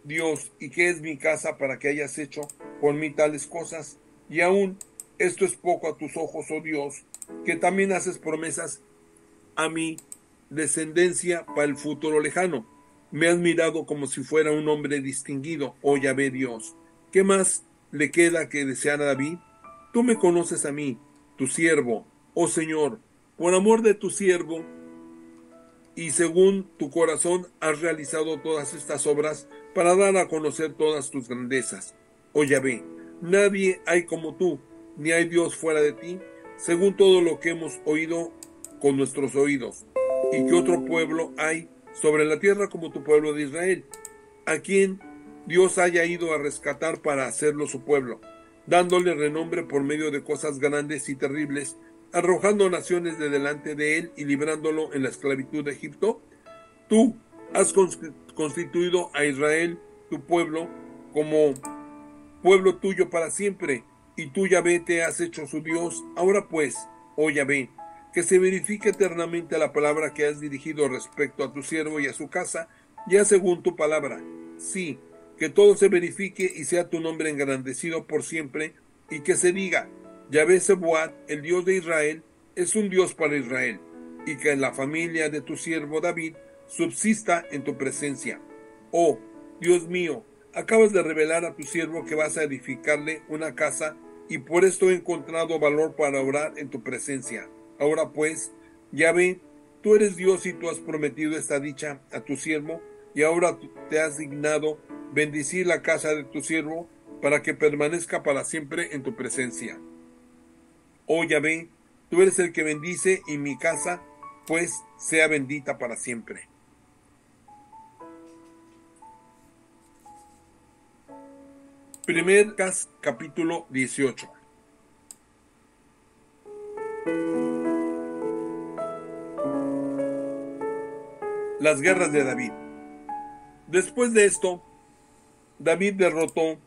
Dios, y qué es mi casa para que hayas hecho por mí tales cosas? Y aún esto es poco a tus ojos, oh Dios, que también haces promesas a mi descendencia para el futuro lejano. Me has mirado como si fuera un hombre distinguido, oh Yahvé Dios. ¿Qué más le queda que desear a David? Tú me conoces a mí, tu siervo, oh Señor. Por amor de tu siervo y según tu corazón has realizado todas estas obras para dar a conocer todas tus grandezas. Oh Yahvé, nadie hay como tú, ni hay Dios fuera de ti, según todo lo que hemos oído con nuestros oídos. ¿Y qué otro pueblo hay sobre la tierra como tu pueblo de Israel, a quien Dios haya ido a rescatar para hacerlo su pueblo, dándole renombre por medio de cosas grandes y terribles, arrojando naciones de delante de él y librándolo en la esclavitud de Egipto? Tú has constituido a Israel, tu pueblo, como pueblo tuyo para siempre, y tú, Yahvé, te has hecho su Dios. Ahora pues, oh Yahvé, que se verifique eternamente la palabra que has dirigido respecto a tu siervo y a su casa, ya según tu palabra. Sí, que todo se verifique y sea tu nombre engrandecido por siempre, y que se diga: Yahvé Sabaoth, el Dios de Israel, es un Dios para Israel, y que la familia de tu siervo David subsista en tu presencia. Oh, Dios mío, acabas de revelar a tu siervo que vas a edificarle una casa, y por esto he encontrado valor para orar en tu presencia. Ahora pues, Yahvé, tú eres Dios y tú has prometido esta dicha a tu siervo, y ahora te has dignado bendecir la casa de tu siervo para que permanezca para siempre en tu presencia. Oh Yahvé, tú eres el que bendice, y mi casa pues sea bendita para siempre. Primer capítulo 18. Las guerras de David. Después de esto, David derrotó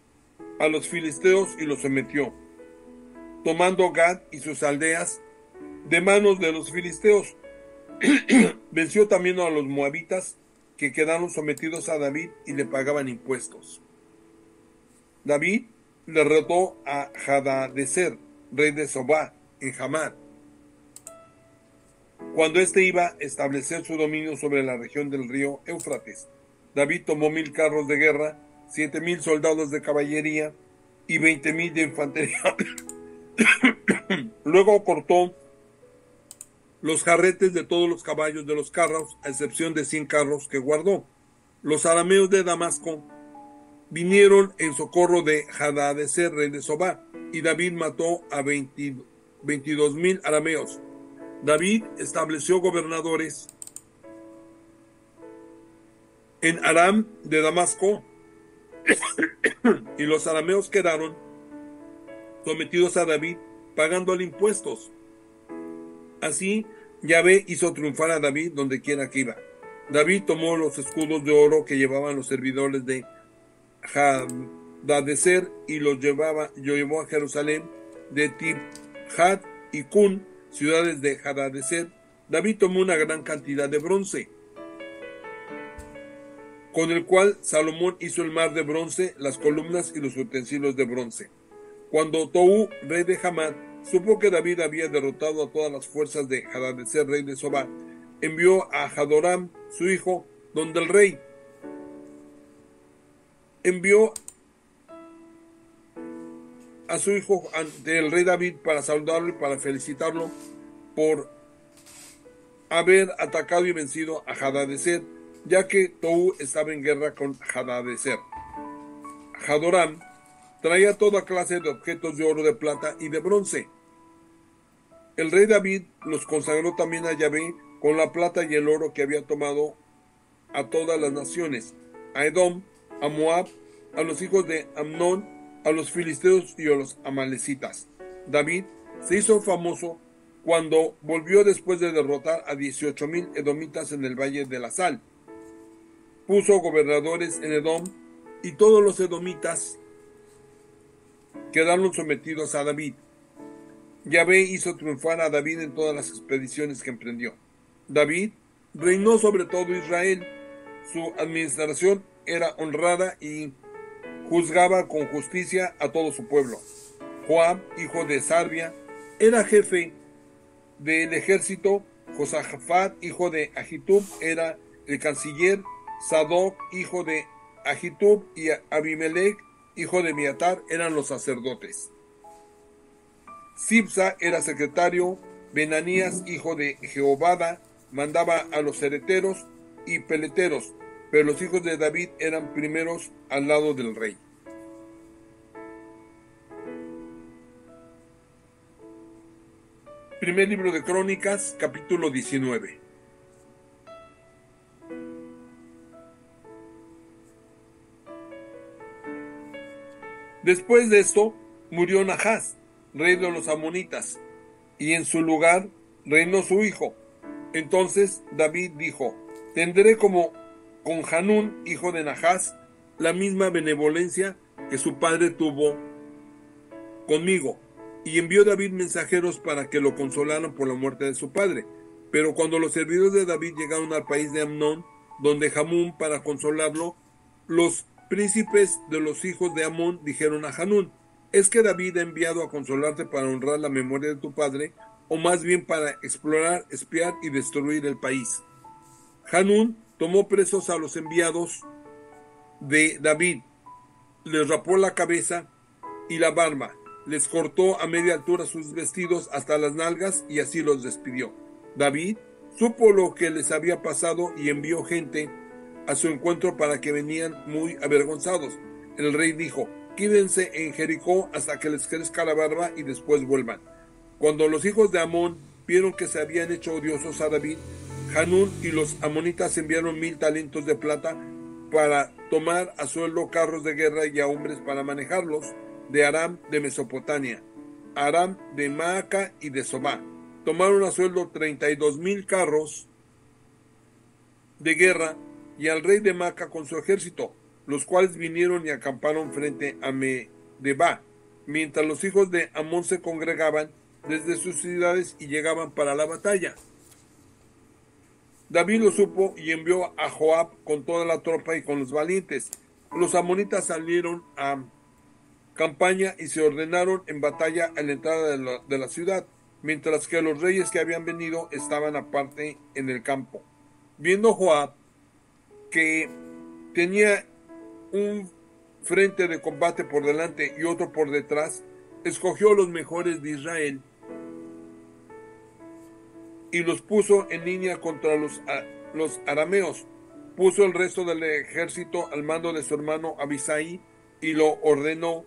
a los filisteos y los sometió, tomando Gad y sus aldeas de manos de los filisteos. Venció también a los moabitas, que quedaron sometidos a David y le pagaban impuestos. David derrotó a Hadadezer, rey de Sobá, en Hamar, cuando éste iba a establecer su dominio sobre la región del río Éufrates. David tomó 1000 carros de guerra, 7000 soldados de caballería y 20,000 de infantería. Luego cortó los jarretes de todos los caballos de los carros, a excepción de 100 carros que guardó. Los arameos de Damasco vinieron en socorro de Hadadezer, rey de Sobá, y David mató a 22,000 arameos. David estableció gobernadores en Aram de Damasco, y los arameos quedaron sometidos a David, pagándole impuestos. Así, Yahvé hizo triunfar a David donde quiera que iba. David tomó los escudos de oro que llevaban los servidores de Hadadezer y los llevó a Jerusalén, de Tibhat y Cun, ciudades de Hadadezer. David tomó una gran cantidad de bronce, con el cual Salomón hizo el mar de bronce, las columnas y los utensilios de bronce. Cuando Tou, rey de Hamad, supo que David había derrotado a todas las fuerzas de Hadadezer, rey de Sobá, envió a Hadoram, su hijo, donde el rey. Envió a su hijo ante el rey David para saludarlo y para felicitarlo por haber atacado y vencido a Hadadezer, ya que Tou estaba en guerra con Hadadezer. Hadoram traía toda clase de objetos de oro, de plata y de bronce. El rey David los consagró también a Yahvé con la plata y el oro que había tomado a todas las naciones, a Edom, a Moab, a los hijos de Amnón, a los filisteos y a los amalecitas. David se hizo famoso cuando volvió después de derrotar a 18,000 edomitas en el valle de la Sal. Puso gobernadores en Edom y todos los edomitas quedaron sometidos a David. Yahvé hizo triunfar a David en todas las expediciones que emprendió. David reinó sobre todo Israel. Su administración era honrada y juzgaba con justicia a todo su pueblo. Joab, hijo de Sarbia, era jefe del ejército. Josafat, hijo de Ahitub, era el canciller. Sadoc, hijo de Ahitub, y Abimelech, hijo de Abiatar, eran los sacerdotes. Sibsa era secretario. Benanías, hijo de Jehovada, mandaba a los hereteros y peleteros, pero los hijos de David eran primeros al lado del rey. Primer libro de Crónicas, capítulo 19. Después de esto, murió Nahás, rey de los amonitas, y en su lugar reinó su hijo. Entonces David dijo: tendré como con Hanún, hijo de Nahás, la misma benevolencia que su padre tuvo conmigo. Y envió David mensajeros para que lo consolaran por la muerte de su padre. Pero cuando los servidores de David llegaron al país de Amnón, donde Hamún, para consolarlo, los príncipes de los hijos de Amón dijeron a Hanún: ¿es que David ha enviado a consolarte para honrar la memoria de tu padre, o más bien para explorar, espiar y destruir el país? Hanún tomó presos a los enviados de David, les rapó la cabeza y la barba, les cortó a media altura sus vestidos hasta las nalgas y así los despidió. David supo lo que les había pasado y envió gente a su encuentro para que venían muy avergonzados. El rey dijo: quédense en Jericó hasta que les crezca la barba y después vuelvan. Cuando los hijos de Amón vieron que se habían hecho odiosos a David, Hanún y los amonitas enviaron 1,000 talentos de plata para tomar a sueldo carros de guerra y a hombres para manejarlos, de Aram de Mesopotamia, Aram de Maaca y de Sobá. Tomaron a sueldo 32,000 carros de guerra y al rey de Maaca con su ejército, los cuales vinieron y acamparon frente a Medeba, mientras los hijos de Amón se congregaban desde sus ciudades y llegaban para la batalla. David lo supo y envió a Joab con toda la tropa y con los valientes. Los amonitas salieron a campaña y se ordenaron en batalla a la entrada de la ciudad, mientras que los reyes que habían venido estaban aparte en el campo. Viendo Joab que tenía un frente de combate por delante y otro por detrás, escogió los mejores de Israel y los puso en línea contra los arameos. puso el resto del ejército al mando de su hermano Abisai y lo ordenó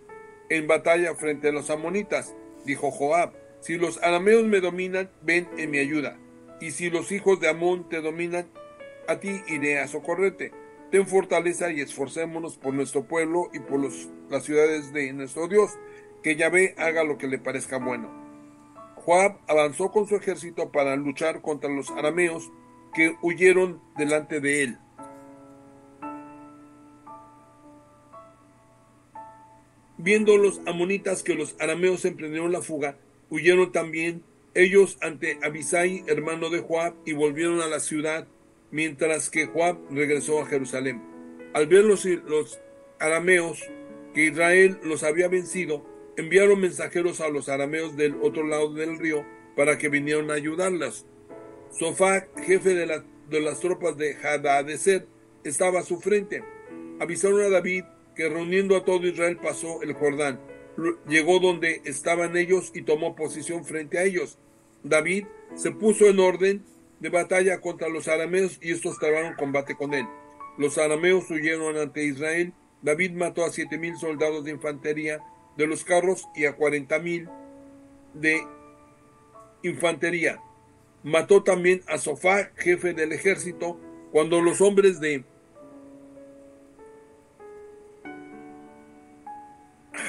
en batalla frente a los amonitas. Dijo Joab: si los arameos me dominan, ven en mi ayuda, y si los hijos de Amón te dominan, a ti iré a socorrerte. Ten fortaleza y esforcémonos por nuestro pueblo y por las ciudades de nuestro Dios, que Yahvé haga lo que le parezca bueno. Joab avanzó con su ejército para luchar contra los arameos, que huyeron delante de él. Viendo los amonitas que los arameos emprendieron la fuga, huyeron también ellos ante Abisai, hermano de Joab, y volvieron a la ciudad, mientras que Joab regresó a Jerusalén. Al ver los arameos que Israel los había vencido, enviaron mensajeros a los arameos del otro lado del río para que vinieran a ayudarlos. Sofac, jefe de las tropas de Hadadezer, estaba a su frente. Avisaron a David que reuniendo a todo Israel pasó el Jordán. Llegó donde estaban ellos y tomó posición frente a ellos. David se puso en orden de batalla contra los arameos y estos trabaron combate con él. Los arameos huyeron ante Israel. David mató a 7,000 soldados de infantería de los carros y a 40,000 de infantería. Mató también a Sofac, jefe del ejército. Cuando los hombres de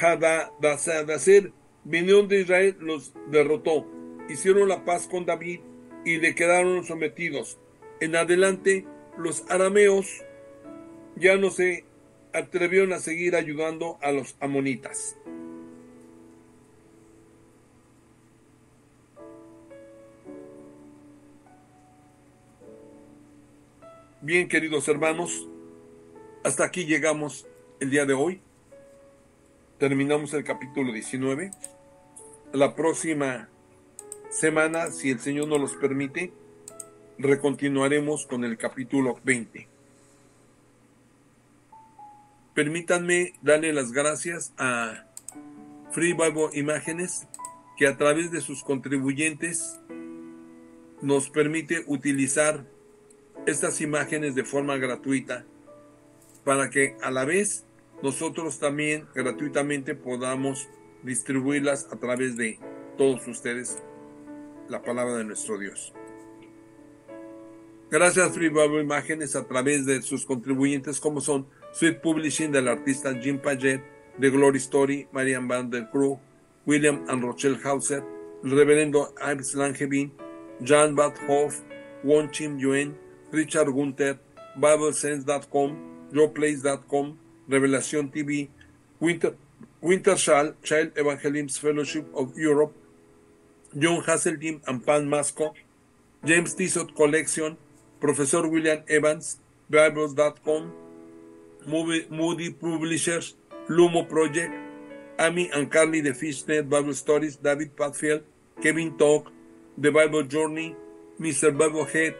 Hadadezer vinieron de Israel, los derrotó. Hicieron la paz con David y le quedaron sometidos. En adelante, los arameos ya no se atrevieron a seguir ayudando a los amonitas. Bien, queridos hermanos, hasta aquí llegamos el día de hoy. Terminamos el capítulo 19. La próxima semana, si el Señor nos los permite, recontinuaremos con el capítulo 20. Permítanme darle las gracias a Free Bible Imágenes, que a través de sus contribuyentes nos permite utilizar estas imágenes de forma gratuita, para que a la vez nosotros también gratuitamente podamos distribuirlas a través de todos ustedes, la palabra de nuestro Dios. Gracias Free Bible Imágenes a través de sus contribuyentes, como son Sweet Publishing del artista Jim Paget, The Glory Story, Marian Van der Krug, William and Rochelle Hauser, el reverendo Ives Langevin, Jan Bad Hoff, Won Chim Yuen, Richard Gunther, BibleSense.com, JoePlace.com, Revelación TV, Wintershall Child Evangelism Fellowship of Europe, John Hasseltine and Pan Masco, James Tissot Collection, Professor William Evans, Bibles.com, Moody Publishers, Lumo Project, Amy and Carly the Fishnet Bible Stories, David Padfield, Kevin Talk, The Bible Journey, Mr. Biblehead,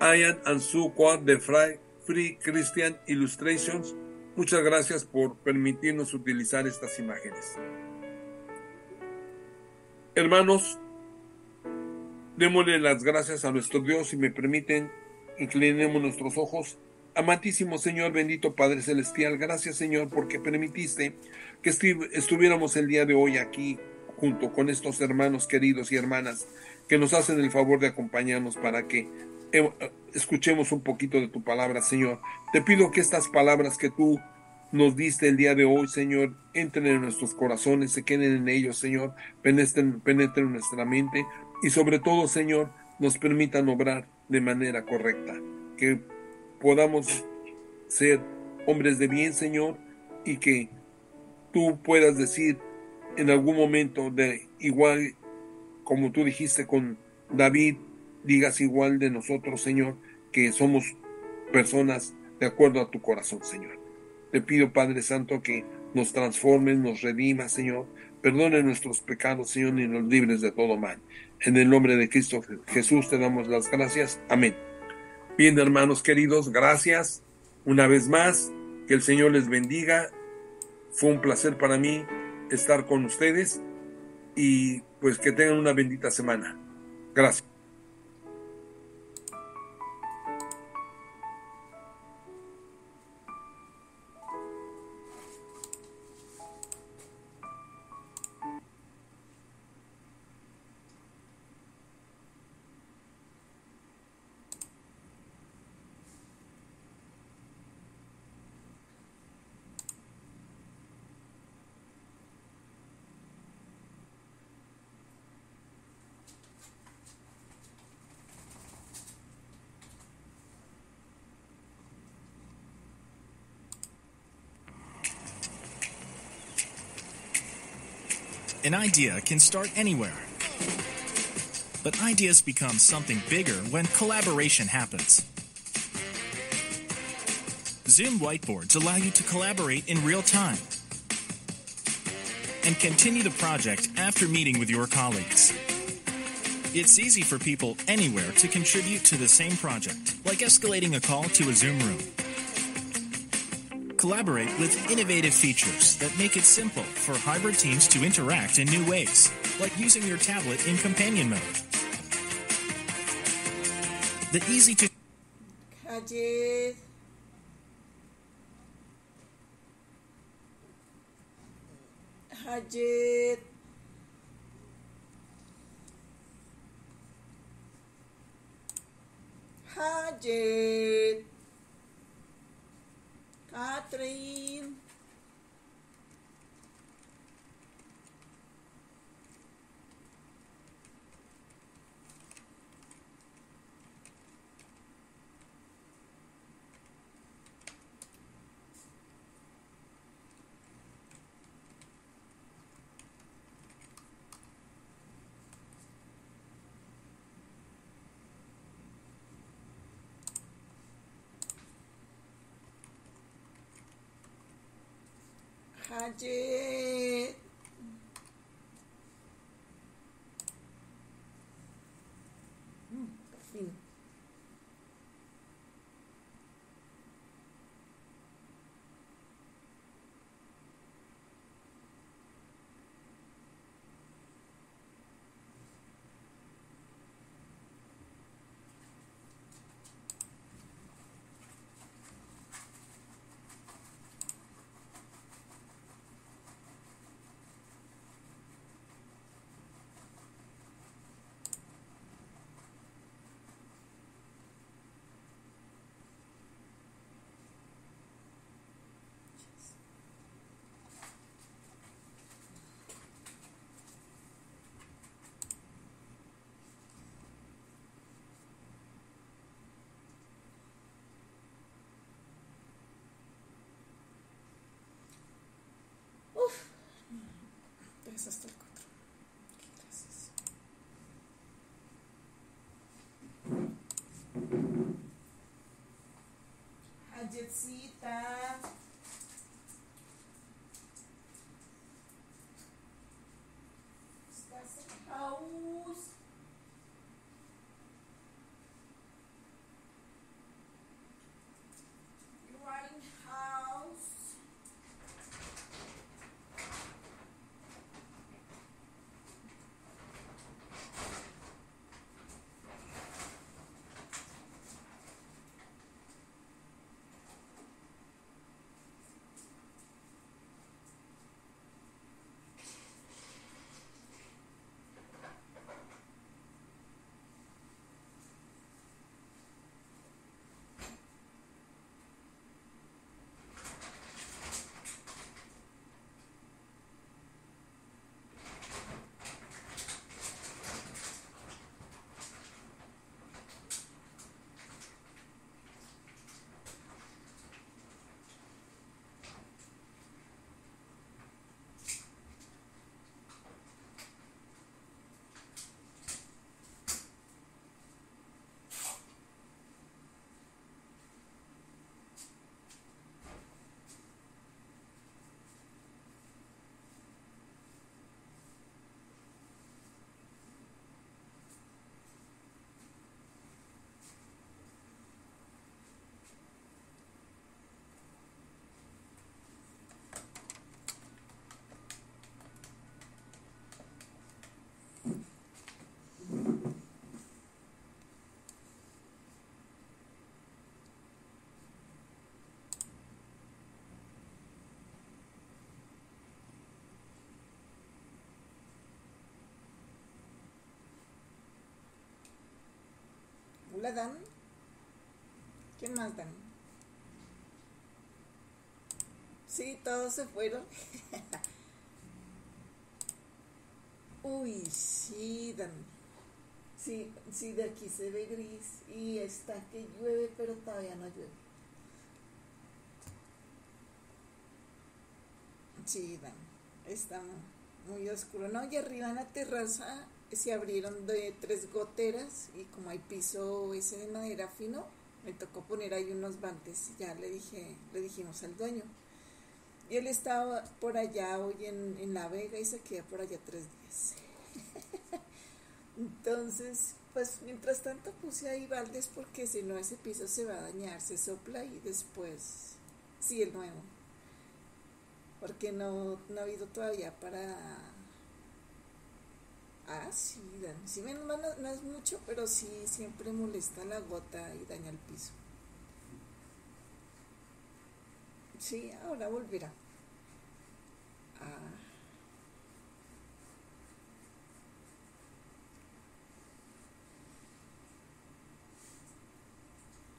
Ian and Sue Quad de Free Christian Illustrations. Muchas gracias por permitirnos utilizar estas imágenes. Hermanos, démosle las gracias a nuestro Dios. Si me permiten, inclinemos nuestros ojos. Amantísimo Señor, bendito Padre Celestial, gracias Señor porque permitiste que estuviéramos el día de hoy aquí junto con estos hermanos queridos y hermanas que nos hacen el favor de acompañarnos para que escuchemos un poquito de tu palabra, Señor. Te pido que estas palabras que tú nos diste el día de hoy, Señor, entren en nuestros corazones, se queden en ellos, Señor, penetren nuestra mente y sobre todo, Señor, nos permitan obrar de manera correcta, que podamos ser hombres de bien, Señor, y que tú puedas decir en algún momento, de igual como tú dijiste con David, digas igual de nosotros, Señor, que somos personas de acuerdo a tu corazón, Señor. Te pido, Padre Santo, que nos transformes, nos redimas, Señor. Perdone nuestros pecados, Señor, y nos libres de todo mal. En el nombre de Cristo Jesús te damos las gracias. Amén. Bien, hermanos queridos, gracias una vez más. Que el Señor les bendiga. Fue un placer para mí estar con ustedes y pues que tengan una bendita semana. Gracias. An idea can start anywhere. But ideas become something bigger when collaboration happens. Zoom whiteboards allow you to collaborate in real time and continue the project after meeting with your colleagues. It's easy for people anywhere to contribute to the same project, like escalating a call to a Zoom room. Collaborate with innovative features that make it simple for hybrid teams to interact in new ways, like using your tablet in companion mode. The easy to Calle Hajit Hajit Catherine Hajit por fin. Uf, es hasta el 4. Gracias. Hajitcita. Estás en house. You are in house. Hola, Dan. ¿Quién más, Dan? Sí, todos se fueron. Uy, sí, Dan. Sí, sí, de aquí se ve gris y está que llueve, pero todavía no llueve. Sí, Dan. Estamos. muy oscuro, ¿no? Y arriba en la terraza se abrieron de 3 goteras y como hay piso ese de madera fino, me tocó poner ahí unos bantes y ya le dijimos al dueño. Y él estaba por allá hoy en La Vega y se queda por allá 3 días. Entonces, pues mientras tanto puse ahí baldes porque si no ese piso se va a dañar, se sopla y después sí el nuevo. Porque no ha habido todavía para... Ah, sí, sí no es mucho, pero sí siempre molesta la gota y daña el piso. Sí, ahora volverá. Ah,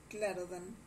claro, Dan.